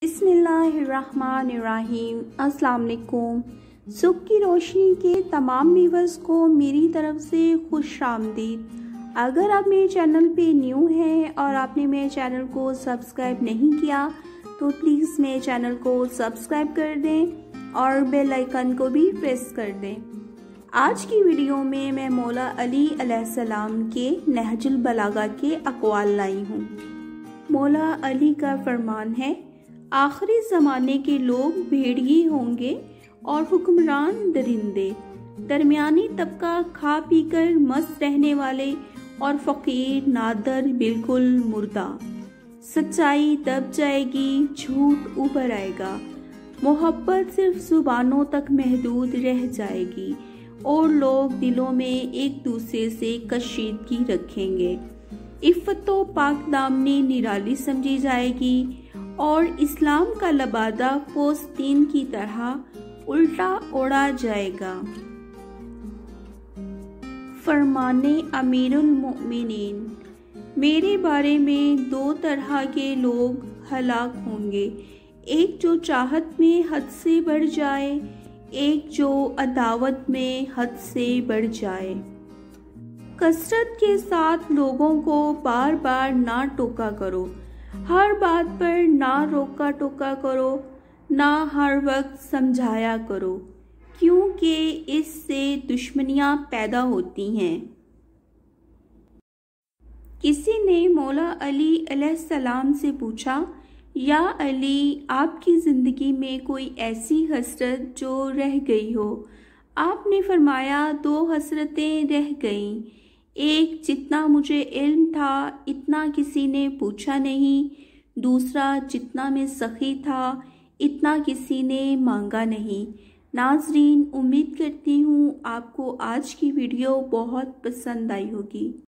बिस्मिल्लाहिर्रहमानिर्रहीम। अस्सलाम वालेकुम। सुख की रोशनी के तमाम व्यूअर्स को मेरी तरफ से खुशामदीद। अगर आप मेरे चैनल पे न्यू हैं और आपने मेरे चैनल को सब्सक्राइब नहीं किया तो प्लीज़ मेरे चैनल को सब्सक्राइब कर दें और बेल आइकन को भी प्रेस कर दें। आज की वीडियो में मैं मौला अली अलैहिस्सलाम के नहजुल बलागा के अक़वाल लाई हूँ। मौला अली का फरमान है, आखिरी ज़माने के लोग भेड़िए होंगे और हुक्मरान दरिंदे, दरमियानी तबका खा पी कर मस्त रहने वाले और फ़कीर नादर बिल्कुल मुर्दा। सच्चाई दब जाएगी, झूठ उभर आएगा, मोहब्बत सिर्फ जुबानों तक महदूद रह जाएगी और लोग दिलों में एक दूसरे से कशीदगी रखेंगे। इफ़्फ़तो पाक दामनी निराली समझी जाएगी और इस्लाम का लबादा पोस्तीन की तरह उल्टा ओढ़ा जाएगा। फरमाने अमीरुल मोमिनीन, मेरे बारे में दो तरह के लोग हलाक होंगे, एक जो चाहत में हद से बढ़ जाए, एक जो अदावत में हद से बढ़ जाए। कसरत के साथ लोगों को बार बार ना टोका करो, हर बात पर ना रोका टोका करो, ना हर वक्त समझाया करो, क्योंकि इससे दुश्मनियां पैदा होती हैं। किसी ने मौला अली अलैहिस्सलाम से पूछा, या अली, आपकी ज़िंदगी में कोई ऐसी हसरत जो रह गई हो? आपने फरमाया, दो हसरतें रह गईं। एक, जितना मुझे इल्म था इतना किसी ने पूछा नहीं। दूसरा, जितना मैं सखी था इतना किसी ने मांगा नहीं। नाज़रीन, उम्मीद करती हूँ आपको आज की वीडियो बहुत पसंद आई होगी।